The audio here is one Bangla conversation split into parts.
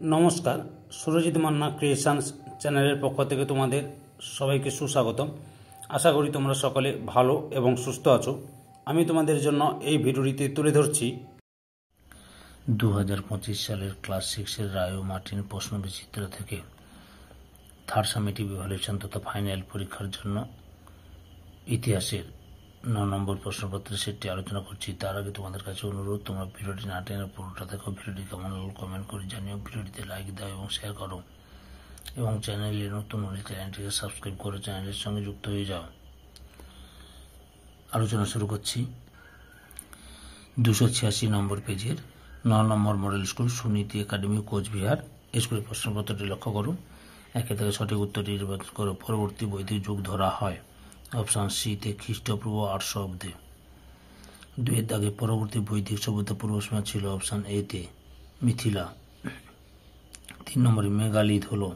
নমস্কার, সুরজিৎ মান্না ক্রিয়েশনস চ্যানেলের পক্ষ থেকে তোমাদের সবাইকে সুস্বাগতম। আশা করি তোমরা সকলে ভালো এবং সুস্থ আছো। আমি তোমাদের জন্য এই ভিডিওটিতে তুলে ধরছি 2025 সালের ক্লাস 6-এর রায় ও মার্টিন প্রশ্নবিচিত্র থেকে থার্ড সামেটিভ ইভ্যালুয়েশন তথা ফাইনাল পরীক্ষার জন্য ইতিহাসের 9 নম্বর প্রশ্নপত্রের সেটটি আলোচনা করছি। তার আগে তোমাদের কাছে অনুরোধ, তোমরা ভিডিওটি না টেনে পুরোটা দেখো। ভিডিওটি কেমন হলো কমেন্ট করে জানিও। ভিডিওটিতে লাইক দাও এবং শেয়ার করো এবং চ্যানেলে নতুন হলে চ্যানেলটিকে সাবস্ক্রাইব করে চ্যানেলের সঙ্গে যুক্ত হয়ে যাও। আলোচনা শুরু করছি। 286 নম্বর পেজের 9 নম্বর model school Suniti Academy Cooch Behar স্কুলের প্রশ্নপত্রটি লক্ষ্য করো। একে থেকে সঠিক উত্তরটি নির্বাচন করো। পরবর্তী বৈদিক যুগ ধরা হয় অপশান সিতে খ্রিস্টপূর্ব 800 অব্দে। 2 দাগে পরবর্তী বৈদিক সভ্যতা পূর্বসীমা ছিল অপশান এতে মিথিলা। 3 নম্বরে মেগালিথ হলো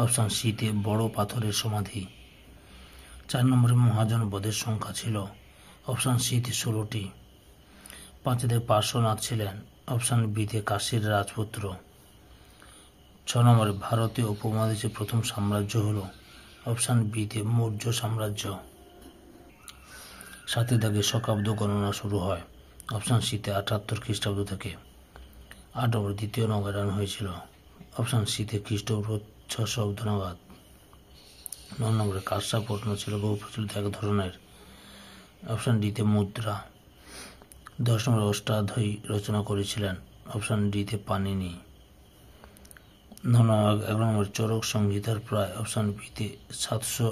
অপশান সিতে বড় পাথরের সমাধি। 4 নম্বরে মহাজন বধের সংখ্যা ছিল অপশান সিতে 16টি। 5 দাগে পার্শ্বনাথ ছিলেন অপশান বিতে কাশীর রাজপুত্র। 6 নম্বরে ভারতীয় উপমহাদেশের প্রথম সাম্রাজ্য হল অপশান বিতে মৌর্য সাম্রাজ্য। 7 দাগে শকাব্দ গণনা শুরু হয় অপশান সিতে 78 খ্রিস্টাব্দ থেকে। 8 নম্বরে দ্বিতীয় নৌকাযান হয়েছিল অপশান সিতে খ্রিস্টপূর্ব 600 অব্দ নাগাদ। 9 নম্বরে কাঁসা প্রশ্ন ছিল বহু প্রচলিত এক ধরনের অপশান ডিতে মুদ্রা। 10 নম্বরে অষ্টাধ্যায়ী রচনা করেছিলেন অপশান ডিতে পানিনি। 11 নম্বর চরক সংহিতার প্রায় অপশান বিতে 700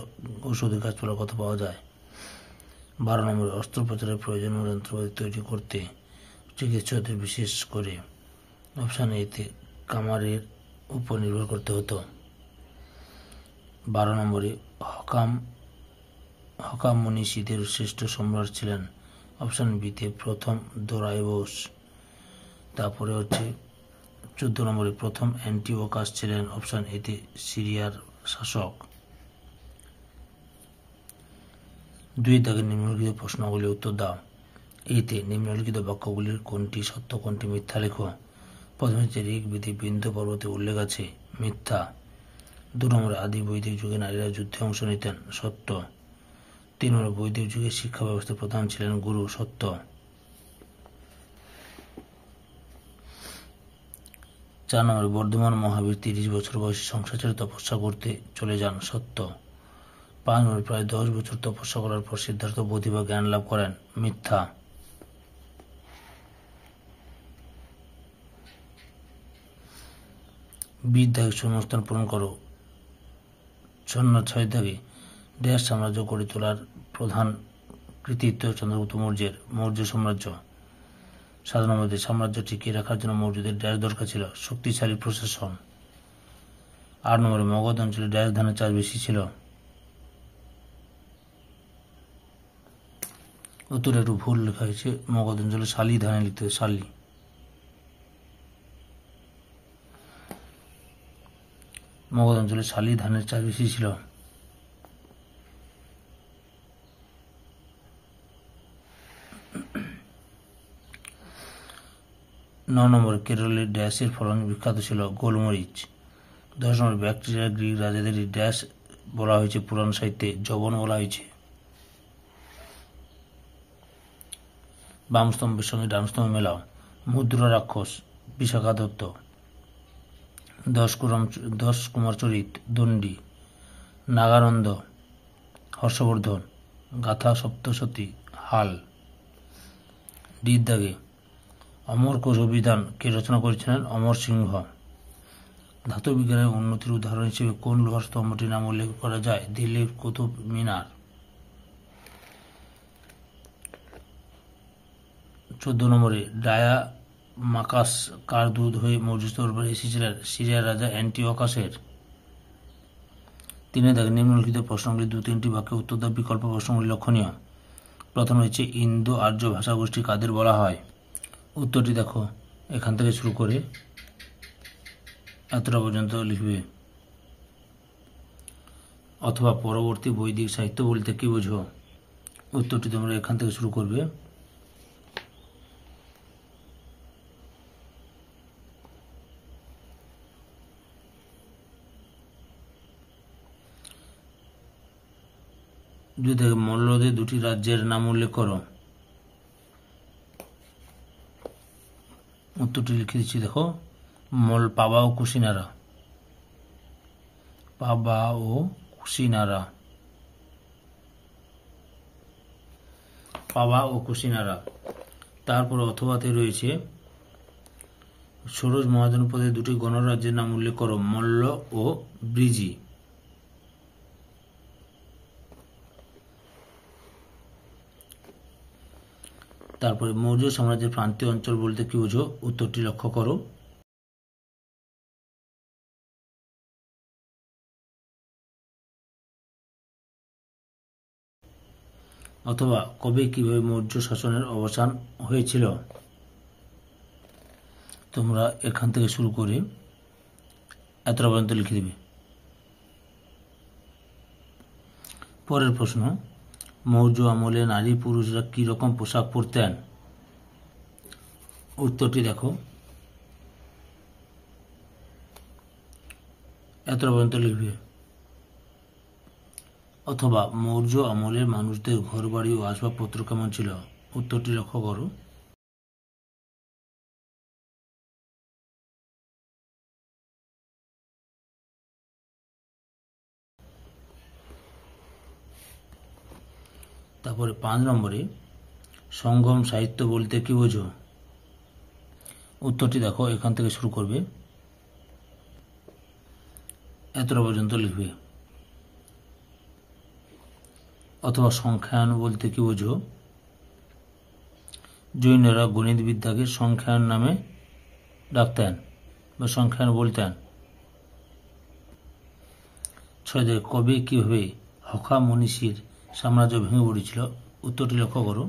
ঔষধি গাছপালার কথা পাওয়া যায়। 12 নম্বরে অস্ত্রোপচারের প্রয়োজনীয় যন্ত্রপাতি তৈরি করতে চিকিৎসকদের বিশেষ করে অপশান এতে কামারের উপর নির্ভর করতে হতো। 12 নম্বরে হকাম মনীষীদের শ্রেষ্ঠ সম্রাট ছিলেন অপশান বিতে প্রথম দোরাইবোস। তারপরে 14 নম্বরে প্রথম অ্যান্টিওকাস ছিলেন অপশান এতে সিরিয়ার শাসক। 2 দাগে নিম্নলিখিত প্রশ্নগুলি উত্তর দাও। এতে নিম্নলিখিত বাক্যগুলির কোনটি সত্য কোনটি মিথ্যা লেখো। প্রথমে ঋগ বেদে বিন্ধ্য পর্বতে উল্লেখ আছে, মিথ্যা। 2 নম্বরে আদি বৈদিক যুগে নারীরা যুদ্ধে অংশ নিতেন, সত্য। 3 নম্বরে বৈদিক যুগে শিক্ষা ব্যবস্থার প্রধান ছিলেন গুরু, সত্য। 4 নম্বরে বর্ধমান মহাবীর 30 বছর বয়সে সংসার ছেড়ে তপস্যা করতে চলে যান, সত্য। 5 নম্বরে প্রায় 10 বছর তপস্যা করার পর সিদ্ধার্থ বোধি বা জ্ঞান লাভ করেন, মিথ্যা। 20 দাগে শূন্যস্থান পূরণ করো। 6 দাগে ড্যাশ সাম্রাজ্য গড়ে তোলার প্রধান কৃতিত্ব চন্দ্রগুপ্ত মৌর্যের, মৌর্য সাম্রাজ্য। 7 নম্বরে সাম্রাজ্য টিকিয়ে রাখার জন্য মৌর্যদের ড্যাশ দরকার ছিল, শক্তিশালী প্রশাসন। 8 নম্বরে মগধ অঞ্চলে ড্যাশ ধানের চাষ বেশি ছিল। উত্তরে একটু ভুল লেখা হয়েছে, মগধ অঞ্চলে শালি ধানে লিখতে হবে, শালি। মগধ অঞ্চলে শালি ধানের চাষ বেশি ছিল। 9 নম্বরে কেরলের ড্যাশের ফলন বিখ্যাত ছিল, গোলমরিচ। 10 নম্বর ব্যাকট্রিয়া গ্রিক রাজাদের ড্যাশ বলা হয়েছে পুরাণ সাহিত্যে, যবন বলা হয়েছে। বাম স্তম্ভের সঙ্গে ডান স্তম্ভ মেলাও। মুদ্রা রাক্ষস, বিশাখা দত্ত। 10 কুমার চরিত, দণ্ডী। নাগানন্দ, হর্ষবর্ধন। গাথা সপ্তশতী, হাল। ডির দাগে অমর কোষ অভিধান কে রচনা করেছিলেন, অমর সিংহ। ধাতু বিজ্ঞানের উন্নতির উদাহরণ হিসেবে কোন লোহার স্তম্ভটির নাম উল্লেখ করা যায়, দিল্লির কুতুব মিনার। 14 নম্বরে ডায়ামাকাস কার দুধ হয়ে মৌর্য দরবারে এসেছিলেন, সিরিয়ার রাজা অ্যান্টিওকাসের। 3 দাগে নিম্নলিখিত প্রশ্নগুলি 2-3টি বাক্যে উত্তর দাও। বিকল্প প্রশ্নগুলি লক্ষণীয়। প্রথম হচ্ছে ইন্দো আর্য ভাষাগোষ্ঠী কাদের বলা হয়। উত্তরটি দেখো, এখান থেকে শুরু করে এতটা পর্যন্ত লিখবে। অথবা পরবর্তী বৈদিক সাহিত্য বলতে কি বোঝো, উত্তরটি তোমরা এখান থেকে শুরু করবে। দুই থেকে মল্লদের দুটি রাজ্যের নাম উল্লেখ করো। উত্তরটি লিখে দিচ্ছি, দেখো পাবা ও কুশিনারা। পাবা ও কুশিনারা, পাবা ও কুশিনারা। তারপর অথবাতে রয়েছে ষোড়শ মহাজনপদের দুটি গণরাজ্যের নাম উল্লেখ করো। মল্ল ও ব্রিজি। তারপরে মৌর্য সাম্রাজ্যের প্রান্তীয় অঞ্চল বলতে কি বোঝো? উত্তরটি লক্ষ্য করো। অথবা কবে কিভাবে মৌর্য শাসনের অবসান হয়েছিল? তোমরা এখান থেকে শুরু করে এতটা পর্যন্ত লিখে দিবে। পরের প্রশ্ন, মৌর্য আমলে নারী পুরুষরা কি রকম পোশাক পরতেন? উত্তরটি দেখো, এতটা পর্যন্ত লিখবে। অথবা মৌর্য আমলের মানুষদের ঘরবাড়ি ও আসবাবপত্র কেমন ছিল? উত্তরটি লক্ষ্য করো। তারপরে 5 নম্বরে সঙ্গম সাহিত্য বলতে কি বোঝো? উত্তরটি দেখো, এখান থেকে শুরু করবে, এতটা পর্যন্ত লিখবে। অথবা সংখ্যায়ন বলতে কি বোঝো? জৈনরা গণিত বিদ্যাকে সংখ্যায়ন নামে ডাকতেন বা সংখ্যায়ন বলতেন। 6 কবে কিভাবে হখামনীষীর সাম্রাজ্য ভেঙে পড়েছিল? উত্তরটি লক্ষ্য করো।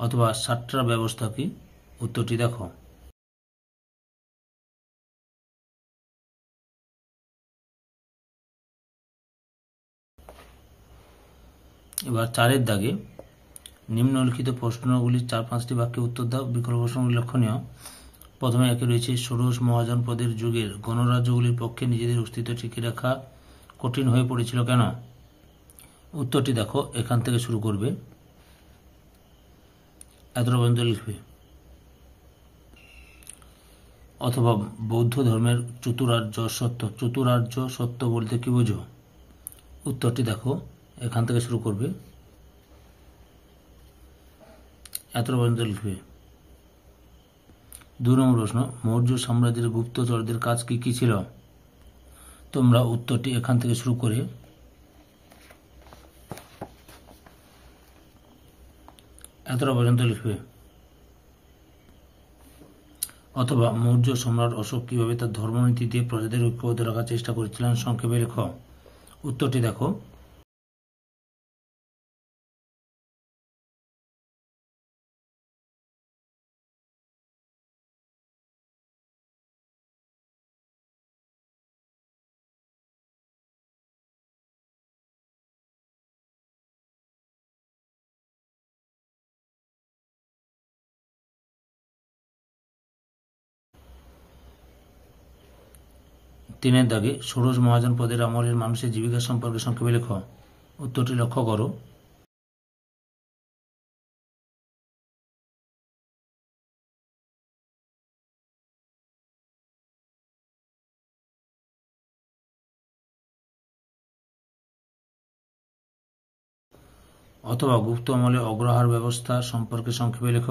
অথবা সাট্রা ব্যবস্থা কি? উত্তরটি দেখো। এবার 4 দাগে নিম্নলিখিত প্রশ্নগুলির 4-5টি বাক্যে উত্তর দাও। বিকল্প প্রশ্নগুলি লক্ষণীয়। প্রথমে একে রয়েছে ষোড়শ মহাজনপদের যুগের গণরাজ্যগুলির পক্ষে নিজেদের অস্তিত্ব টিকে রাখা কঠিন হয়ে পড়েছিল কেন? উত্তরটি দেখো, এখান থেকে শুরু করবে, এতটা পর্যন্ত লিখবে। অথবা বৌদ্ধ ধর্মের চতুরার্য সত্য বলতে কি বোঝো? উত্তরটি দেখো, এখান থেকে শুরু করবে, এতটা পর্যন্ত লিখবে। 2 নম্বর প্রশ্ন, মৌর্য সাম্রাজ্যের গুপ্তচরদের কাজ কি কি ছিল? তোমরা উত্তরটি এখান থেকে শুরু করে এতটা পর্যন্ত লিখবে। অথবা মৌর্য সম্রাট অশোক কিভাবে তার ধর্মনীতি দিয়ে প্রজাদের ঐক্যবদ্ধ রাখার চেষ্টা করেছিলেন? সংক্ষেপে লেখ। উত্তরটি দেখো। তিনের দাগে ষোড়শ মহাজনপদের আমলের মানুষের জীবিকা সম্পর্কে সংক্ষেপে লেখ। উত্তরটি লক্ষ্য করো। অথবা গুপ্ত আমলে অগ্রহার ব্যবস্থা সম্পর্কে সংক্ষেপে লেখ।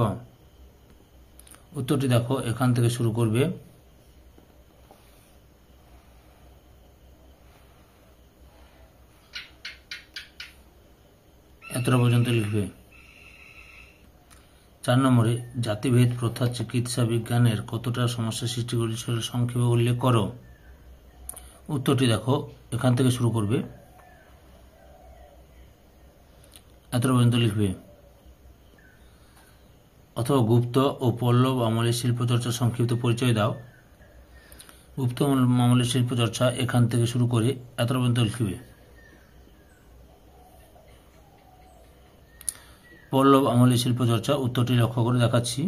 উত্তরটি দেখো, এখান থেকে শুরু করবে, এতটা পর্যন্ত লিখবে। 4 নম্বরে জাতিভেদ প্রথা চিকিৎসা বিজ্ঞানের কতটা সমস্যা সৃষ্টি করেছিল সংক্ষেপে উল্লেখ করো। উত্তরটি দেখো, এখান থেকে শুরু করবে, এতটা পর্যন্ত লিখবে। অথবা গুপ্ত ও পল্লব আমলের শিল্পচর্চা সংক্ষিপ্ত পরিচয় দাও। গুপ্ত আমলের শিল্পচর্চা এখান থেকে শুরু করে এতটা পর্যন্ত লিখবে। পল্লব আমলের শিল্পচর্চা, উত্তরটি লক্ষ্য করে দেখাচ্ছি।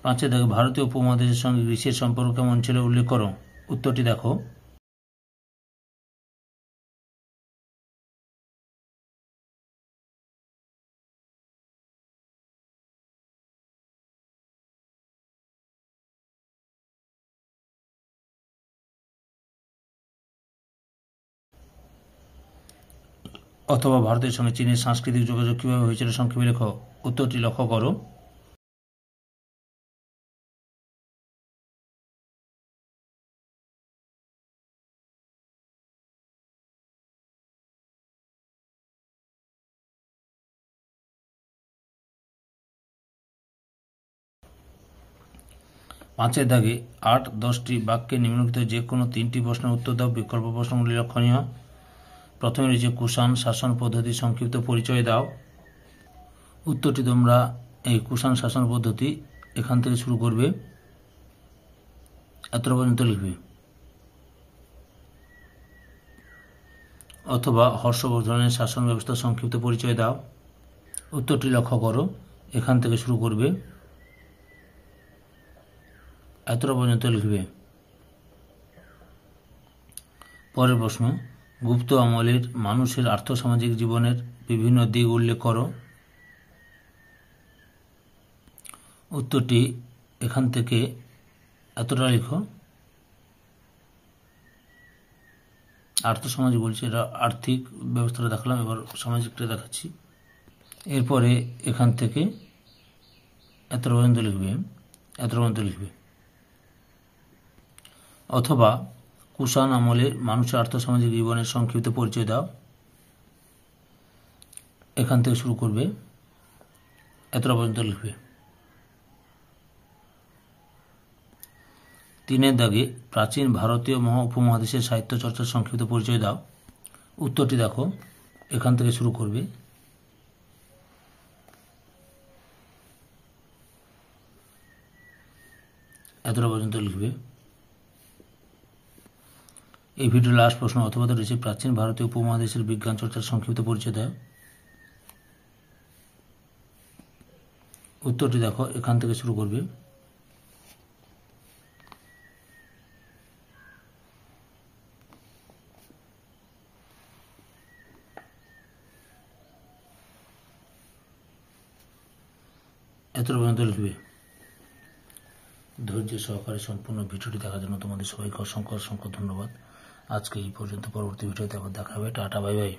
5 দাগে ভারতীয় উপমহাদেশের সঙ্গে গ্রিসের সম্পর্ক কেমন ছিল উল্লেখ করো। উত্তরটি দেখো। অথবা ভারতের সঙ্গে চীনের সাংস্কৃতিক যোগাযোগ কিভাবে হয়েছিল সংক্ষেপে লেখো। উত্তরটি লক্ষ্য করো। পাঁচের দাগে 8-10টি বাক্যে নিম্নলিখিত যে কোনো 3টি প্রশ্নের উত্তর দাও। বিকল্প প্রশ্নগুলি লক্ষণীয়। প্রথমে রয়েছে কুষাণ শাসন পদ্ধতির সংক্ষিপ্ত পরিচয় দাও। উত্তরটি তোমরা এই কুষাণ শাসন পদ্ধতি এখান থেকে শুরু করবে, এতটা পর্যন্ত লিখবে। অথবা হর্ষবর্ধনের শাসন ব্যবস্থার সংক্ষিপ্ত পরিচয় দাও। উত্তরটি লক্ষ্য করো, এখান থেকে শুরু করবে, এতটা পর্যন্ত লিখবে। পরের প্রশ্ন, গুপ্ত আমলের মানুষের আর্থসামাজিক জীবনের বিভিন্ন দিক উল্লেখ করো। উত্তরটি এখান থেকে এতটা লিখো। আর্থসামাজিক বলছে, এটা আর্থিক ব্যবস্থাটা দেখালাম, এবার সামাজিকটা দেখাচ্ছি। এরপরে এখান থেকে এতটা পর্যন্ত লিখবে, এতটা পর্যন্ত লিখবে। অথবা কুষাণ আমলের মানুষের আর্থসামাজিক জীবনের সংক্ষিপ্ত পরিচয় দাও। এখান থেকে শুরু করবে, এতটা পর্যন্ত লিখবে। 3 দাগে প্রাচীন ভারতীয় উপমহাদেশের সাহিত্য চর্চার সংক্ষিপ্ত পরিচয় দাও। উত্তরটি দেখো, এখান থেকে শুরু করবে, এতটা পর্যন্ত লিখবে। এই ভিডিওর লাস্ট প্রশ্ন অথবা রয়েছে প্রাচীন ভারতীয় উপমহাদেশের বিজ্ঞান চর্চার সংক্ষিপ্ত পরিচয় দাও। উত্তরটি দেখো, এখান থেকে শুরু করবে, এতটা পর্যন্ত লিখবে। ধৈর্য সহকারে সম্পূর্ণ ভিডিওটি দেখার জন্য তোমাদের সবাইকে অসংখ্য অসংখ্য ধন্যবাদ। আজকে এই পর্যন্ত, পরবর্তী ভিডিওতে আবার দেখা হবে। Tata, bye bye.